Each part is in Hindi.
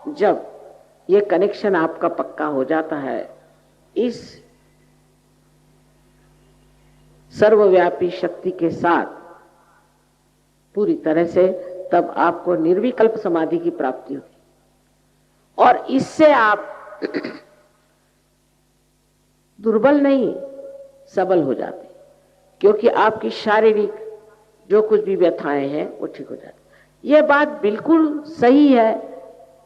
जब ये कनेक्शन आपका पक्का हो जाता है इस सर्वव्यापी शक्ति के साथ पूरी तरह से, तब आपको निर्विकल्प समाधि की प्राप्ति होती और इससे आप दुर्बल नहीं सबल हो जाते, क्योंकि आपकी शारीरिक जो कुछ भी व्यथाएं हैं वो ठीक हो जाती। ये बात बिल्कुल सही है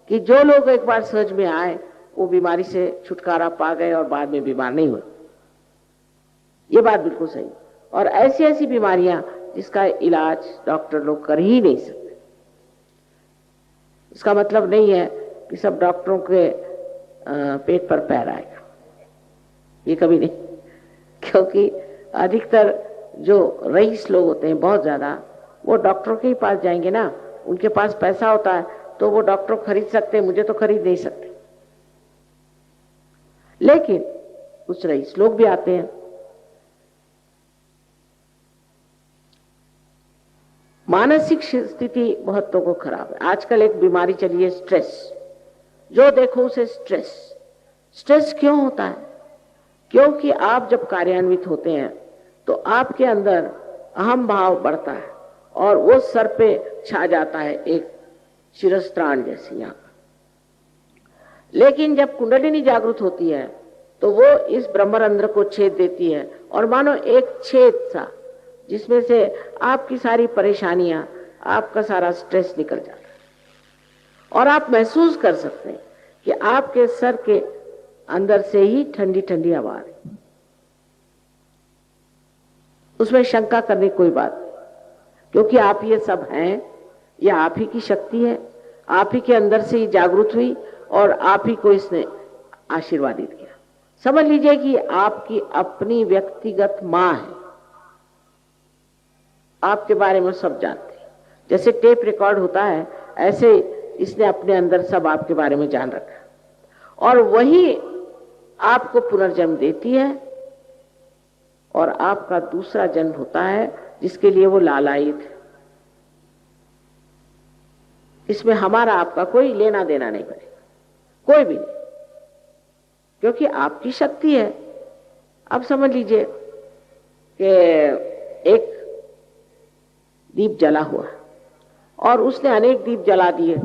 कि जो लोग एक बार सहज में आए वो बीमारी से छुटकारा पा गए और बाद में बीमार नहीं हुए। ये बात बिल्कुल सही। और ऐसी ऐसी बीमारियां जिसका इलाज डॉक्टर लोग कर ही नहीं सकते। इसका मतलब नहीं है कि सब डॉक्टरों के पेट पर पैर आएगा, ये कभी नहीं, क्योंकि अधिकतर जो रईस लोग होते हैं बहुत ज्यादा, वो डॉक्टरों के ही पास जाएंगे ना। उनके पास पैसा होता है तो वो डॉक्टर खरीद सकते हैं, मुझे तो खरीद नहीं सकते। लेकिन कुछ रईस लोग भी आते हैं। मानसिक स्थिति बहुत लोगों को खराब है। आजकल एक बीमारी चली है स्ट्रेस, जो देखो उसे स्ट्रेस। स्ट्रेस क्यों होता है? क्योंकि आप जब कार्यान्वित होते हैं तो आपके अंदर अहम भाव बढ़ता है और वो सर पे छा जाता है एक शिरस्त्राण जैसे यहाँ पर। लेकिन जब कुंडलिनी जागृत होती है तो वो इस ब्रह्मरंध्र को छेद देती है और मानो एक छेद सा, जिसमें से आपकी सारी परेशानियां, आपका सारा स्ट्रेस निकल जाता है और आप महसूस कर सकते हैं कि आपके सर के अंदर से ही ठंडी ठंडी हवा आ रही। उसमें शंका करने की कोई बात नहीं, क्योंकि आप ये सब हैं, ये आप ही की शक्ति है, आप ही के अंदर से ही जागृत हुई और आप ही को इसने आशीर्वादित किया। समझ लीजिए कि आपकी अपनी व्यक्तिगत मां है, आपके बारे में सब जानते हैं। जैसे टेप रिकॉर्ड होता है, ऐसे इसने अपने अंदर सब आपके बारे में जान रखा और वही आपको पुनर्जन्म देती है और आपका दूसरा जन्म होता है जिसके लिए वो लालायित है। इसमें हमारा आपका कोई लेना देना नहीं बनेगा, कोई भी नहीं, क्योंकि आपकी शक्ति है। अब समझ लीजिए कि एक दीप जला हुआ और उसने अनेक दीप जला दिए,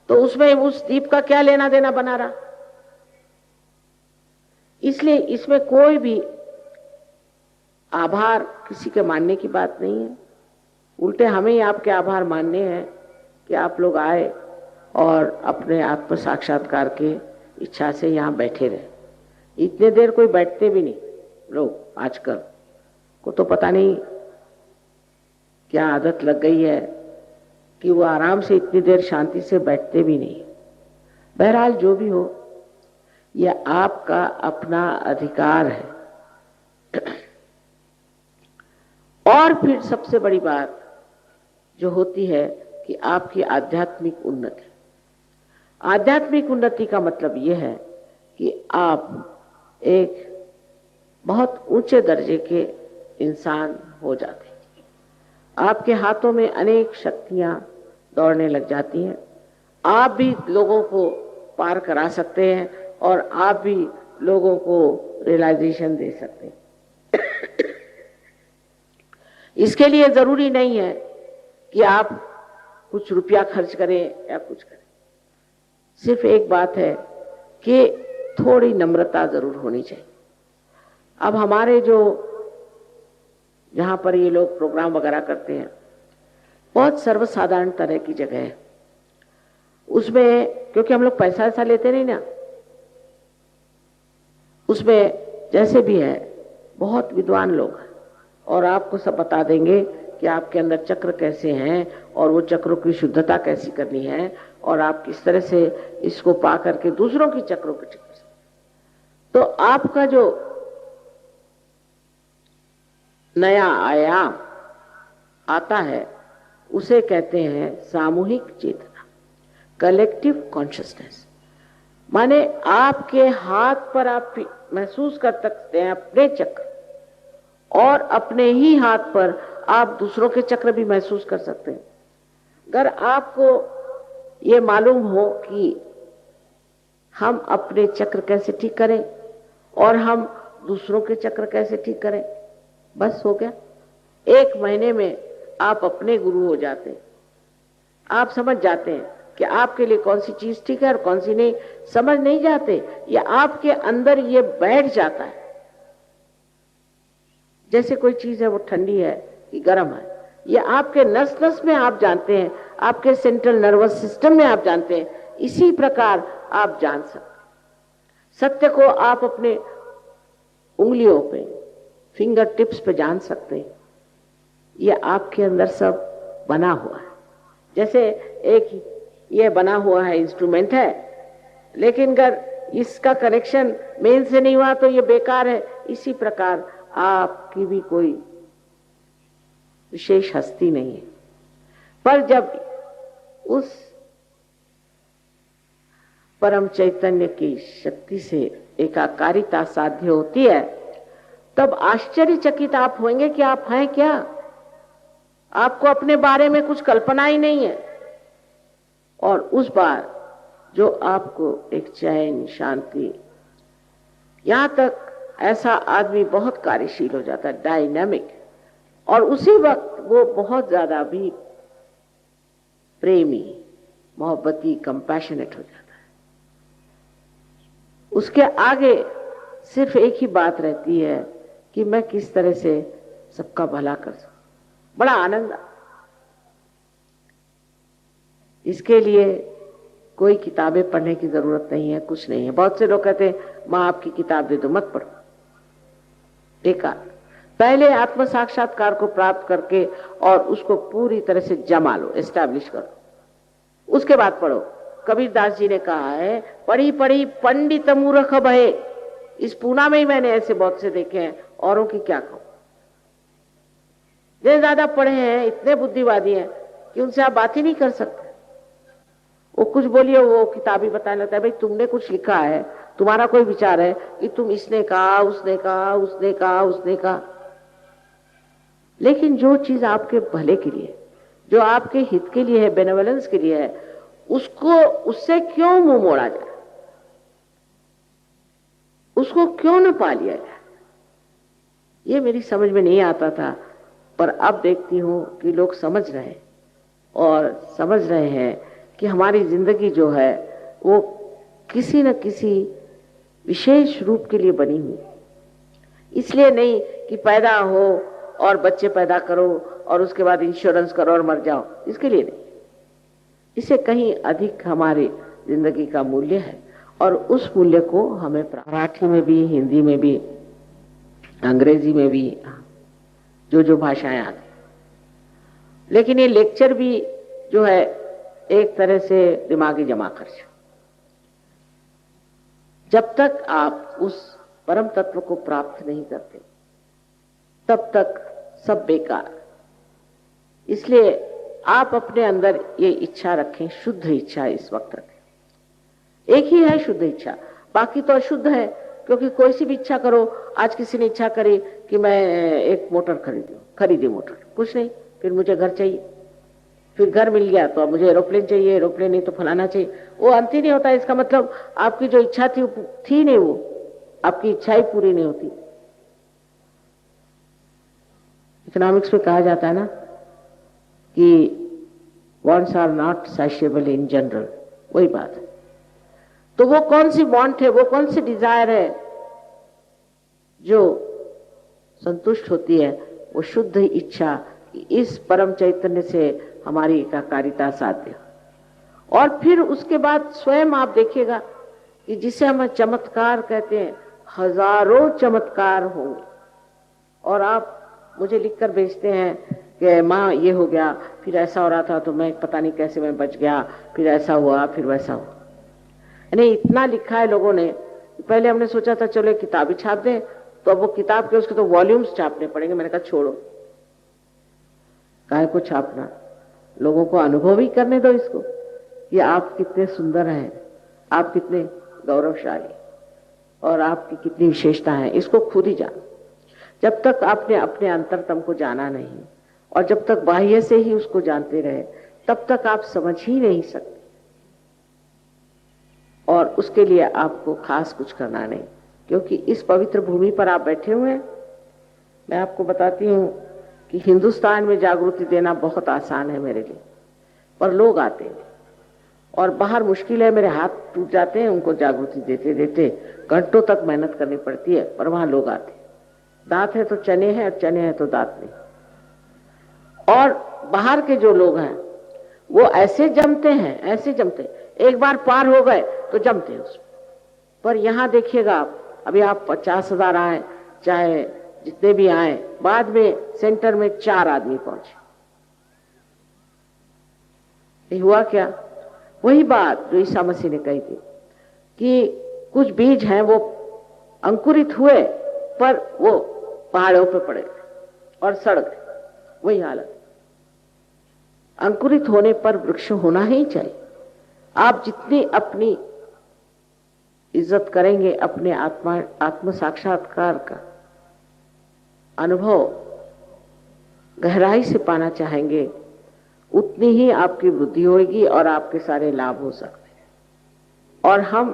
तो उसमें उस दीप का क्या लेना देना बना रहा? इसलिए इसमें कोई भी आभार किसी के मानने की बात नहीं है। उल्टे हमें ही आपके आभार मानने हैं कि आप लोग आए और अपने आत्म साक्षात्कार के इच्छा से यहाँ बैठे रहे। इतने देर कोई बैठते भी नहीं लोग, आजकल को तो पता नहीं क्या आदत लग गई है कि वो आराम से इतनी देर शांति से बैठते भी नहीं। बहरहाल जो भी हो, यह आपका अपना अधिकार है। और फिर सबसे बड़ी बात जो होती है कि आपकी आध्यात्मिक उन्नति। आध्यात्मिक उन्नति का मतलब यह है कि आप एक बहुत ऊंचे दर्जे के इंसान हो जाते हैं। आपके हाथों में अनेक शक्तियां दौड़ने लग जाती हैं। आप भी लोगों को पार करा सकते हैं और आप भी लोगों को रियलाइजेशन दे सकते हैं। इसके लिए जरूरी नहीं है कि आप कुछ रुपया खर्च करें या कुछ करें। सिर्फ एक बात है कि थोड़ी नम्रता जरूर होनी चाहिए। अब हमारे जो जहां पर ये लोग प्रोग्राम वगैरह करते हैं, बहुत सर्वसाधारण तरह की जगह है। उसमें क्योंकि हम लोग पैसा ऐसा लेते नहीं ना, उसमें जैसे भी है बहुत विद्वान लोग हैं और आपको सब बता देंगे कि आपके अंदर चक्र कैसे हैं और वो चक्रों की शुद्धता कैसी करनी है और आप किस तरह से इसको पा करके दूसरों की चक्रों को ठीक कर सकते। तो आपका जो नया आयाम आता है उसे कहते हैं सामूहिक चेतना, कलेक्टिव कॉन्शियसनेस। माने आपके हाथ पर आप महसूस कर सकते हैं अपने चक्र और अपने ही हाथ पर आप दूसरों के चक्र भी महसूस कर सकते हैं। अगर आपको ये मालूम हो कि हम अपने चक्र कैसे ठीक करें और हम दूसरों के चक्र कैसे ठीक करें, बस हो गया। 1 महीने में आप अपने गुरु हो जाते हैं। आप समझ जाते हैं कि आपके लिए कौन सी चीज ठीक है और कौन सी नहीं। समझ नहीं जाते, ये आपके अंदर ये बैठ जाता है। जैसे कोई चीज है वो ठंडी है कि गर्म है, ये आपके नस नस में आप जानते हैं, आपके सेंट्रल नर्वस सिस्टम में आप जानते हैं। इसी प्रकार आप जान सकते हैं। सत्य को आप अपने उंगलियों पे, फिंगर टिप्स पे जान सकते हैं। ये आपके अंदर सब बना हुआ है। जैसे एक ये बना हुआ है इंस्ट्रूमेंट है, लेकिन अगर इसका कनेक्शन मेन से नहीं हुआ तो ये बेकार है। इसी प्रकार आपकी भी कोई विशेष हस्ती नहीं है, पर जब उस परम चैतन्य की शक्ति से एकाकारिता साध्य होती है, तब आश्चर्यचकित आप होंगे कि आप हैं क्या। आपको अपने बारे में कुछ कल्पना ही नहीं है, और उस बार जो आपको एक चैन, शांति, यहां तक ऐसा आदमी बहुत कार्यशील हो जाता है, डायनामिक, और उसी वक्त वो बहुत ज्यादा भी प्रेमी, मोहब्बती, कंपैशनेट हो जाता है। उसके आगे सिर्फ एक ही बात रहती है कि मैं किस तरह से सबका भला कर सकूं। बड़ा आनंद। इसके लिए कोई किताबें पढ़ने की जरूरत नहीं है, कुछ नहीं है। बहुत से लोग कहते हैं मां आपकी किताब दे दो, मत पढ़ो, बेकार। पहले आत्म साक्षात्कार को प्राप्त करके और उसको पूरी तरह से जमा लो, एस्टैब्लिश करो, उसके बाद पढ़ो। कबीरदास जी ने कहा है, पढ़ी पढ़ी पंडित मूर्ख भये। इस पूना में ही मैंने ऐसे बहुत से देखे हैं, औरों की क्या कहूं। जो ज्यादा पढ़े हैं, इतने बुद्धिवादी हैं कि उनसे आप बात ही नहीं कर सकते। वो कुछ बोलिए, वो किताबी बताने लगता है, भाई तुमने कुछ लिखा है, तुम्हारा कोई विचार है कि तुम इसने कहा, उसने कहा, उसने कहा, उसने कहा। लेकिन जो चीज आपके भले के लिए, जो आपके हित के लिए है, बेनेवलेंस के लिए है, उसको, उससे क्यों मुंह मोड़ा जाए, उसको क्यों न पा लिया जाए। ये मेरी समझ में नहीं आता था, पर अब देखती हूं कि लोग समझ रहे हैं, और समझ रहे हैं कि हमारी जिंदगी जो है वो किसी न किसी विशेष रूप के लिए बनी हुई। इसलिए नहीं कि पैदा हो और बच्चे पैदा करो और उसके बाद इंश्योरेंस करो और मर जाओ, इसके लिए नहीं। इससे कहीं अधिक हमारी जिंदगी का मूल्य है, और उस मूल्य को हमें मराठी में भी, हिंदी में भी, अंग्रेजी में भी, जो भाषाएं आती। लेकिन ये लेक्चर भी जो है एक तरह से दिमागी जमा खर्च। जब तक आप उस परम तत्व को प्राप्त नहीं करते, तब तक सब बेकार। इसलिए आप अपने अंदर ये इच्छा रखें, शुद्ध इच्छा इस वक्त रखें। एक ही है शुद्ध इच्छा, बाकी तो अशुद्ध है। क्योंकि कोई सी भी इच्छा करो, आज किसी ने इच्छा करी कि मैं एक मोटर खरीदी मोटर, कुछ नहीं, फिर मुझे घर चाहिए, फिर घर मिल गया तो अब मुझे एरोप्लेन चाहिए, एरोप्लेन नहीं तो फलाना चाहिए। वो अंत ही नहीं होता। इसका मतलब आपकी जो इच्छा थी नहीं, वो आपकी इच्छा ही पूरी नहीं होती। इकोनॉमिक्स में कहा जाता है ना कि wants are not satiable in general, वही बात है। तो वो कौन सी वांट है, वो कौन सी डिजायर है जो संतुष्ट होती है? वो शुद्ध इच्छा, इस परम चैतन्य से हमारी एकाकारिता साध्य। और फिर उसके बाद स्वयं आप देखिएगा कि जिसे हम चमत्कार कहते हैं, हजारों चमत्कार होंगे। और आप मुझे लिखकर भेजते हैं कि माँ ये हो गया, फिर ऐसा हो रहा था तो मैं पता नहीं कैसे मैं बच गया, फिर ऐसा हुआ, फिर वैसा हुआ। यानी इतना लिखा है लोगों ने। पहले हमने सोचा था चलो एक किताब ही छाप दें, तो अब वो किताब के उसके तो वॉल्यूम्स छापने पड़ेंगे। मैंने कहा छोड़ो, काहे को छापना, लोगों को अनुभव ही करने दो इसको कि आप कितने सुंदर हैं, आप कितने गौरवशाली, और आपकी कितनी विशेषता है। इसको खुद ही जानो। जब तक आपने अपने अंतरतम को जाना नहीं, और जब तक बाह्य से ही उसको जानते रहे, तब तक आप समझ ही नहीं सकते। उसके लिए आपको खास कुछ करना नहीं, क्योंकि इस पवित्र भूमि पर आप बैठे हुए हैं। मैं आपको बताती हूँ कि हिंदुस्तान में जागृति देना बहुत आसान है मेरे लिए, पर लोग आते हैं और बाहर मुश्किल है, मेरे हाथ टूट जाते हैं उनको जागृति देते देते, घंटों तक मेहनत करनी पड़ती है, पर वहां लोग आते हैं। दांत है तो चने हैं, चने हैं तो दांत नहीं। और बाहर के जो लोग हैं वो ऐसे जमते हैं, ऐसे जमते हैं, एक बार पार हो गए तो जमते हैं उसमें। पर यहां देखिएगा आप, अभी आप 50,000 आए, चाहे जितने भी आए, बाद में सेंटर में 4 आदमी पहुंचे। ये हुआ क्या? वही बात जो ईसा मसीह ने कही थी कि कुछ बीज हैं वो अंकुरित हुए पर वो पहाड़ों पे पड़े और सड़ गए। वही हालत। अंकुरित होने पर वृक्ष होना ही चाहिए। आप जितनी अपनी इज्जत करेंगे, अपने आत्म साक्षात्कार का अनुभव गहराई से पाना चाहेंगे, उतनी ही आपकी वृद्धि होगी और आपके सारे लाभ हो सकते हैं। और हम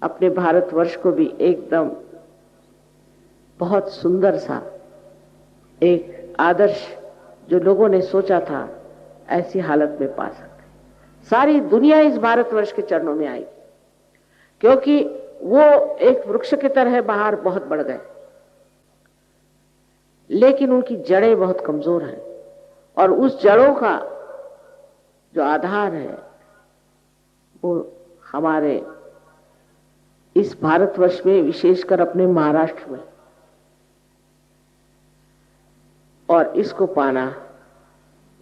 अपने भारतवर्ष को भी एकदम बहुत सुंदर सा एक आदर्श जो लोगों ने सोचा था, ऐसी हालत में पा सकते हैं। सारी दुनिया इस भारतवर्ष के चरणों में आएगी, क्योंकि वो एक वृक्ष की तरह बाहर बहुत बढ़ गए, लेकिन उनकी जड़ें बहुत कमजोर हैं, और उस जड़ों का जो आधार है वो हमारे इस भारतवर्ष में, विशेषकर अपने महाराष्ट्र में। और इसको पाना,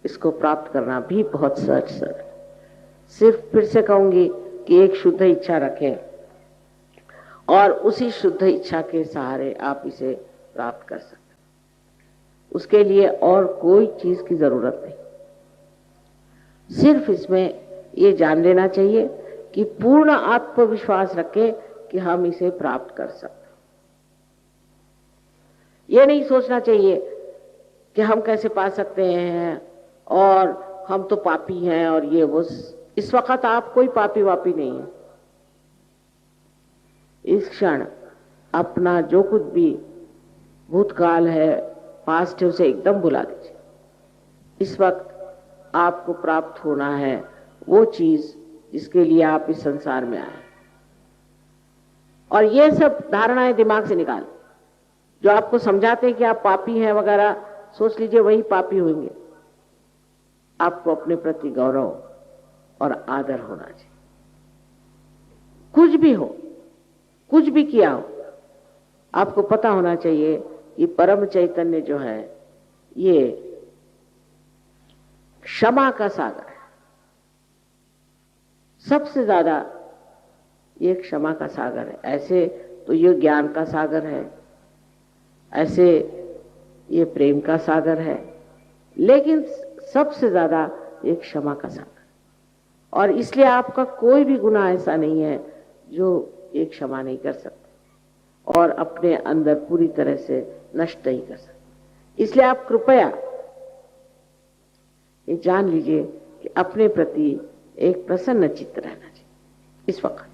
इसको प्राप्त करना भी बहुत सहज है। सिर्फ फिर से कहूंगी कि एक शुद्ध इच्छा रखें और उसी शुद्ध इच्छा के सहारे आप इसे प्राप्त कर सकते हैं। उसके लिए और कोई चीज की जरूरत नहीं। सिर्फ इसमें ये जान लेना चाहिए कि पूर्ण आत्मविश्वास रखें कि हम इसे प्राप्त कर सकते हैं। ये नहीं सोचना चाहिए कि हम कैसे पा सकते हैं और हम तो पापी हैं और ये वो। इस वक्त आप कोई पापी वापी नहीं है। इस क्षण अपना जो कुछ भी भूतकाल है, पास्ट है, उसे एकदम भुला दीजिए। इस वक्त आपको प्राप्त होना है वो चीज जिसके लिए आप इस संसार में आए। और ये सब धारणाएं दिमाग से निकाल, जो आपको समझाते हैं कि आप पापी हैं वगैरह, सोच लीजिए वही पापी होंगे। आपको अपने प्रति गौरव और आदर होना चाहिए। कुछ भी हो, कुछ भी किया हो, आपको पता होना चाहिए कि परम चैतन्य जो है ये क्षमा का सागर है। सबसे ज्यादा ये क्षमा का सागर है। ऐसे तो ये ज्ञान का सागर है, ऐसे ये प्रेम का सागर है, लेकिन सबसे ज्यादा ये क्षमा का सागर। और इसलिए आपका कोई भी गुनाह ऐसा नहीं है जो ये क्षमा नहीं कर सकते और अपने अंदर पूरी तरह से नष्ट नहीं कर सकते। इसलिए आप कृपया ये जान लीजिए कि अपने प्रति एक प्रसन्न चित्त रहना चाहिए इस वक्त।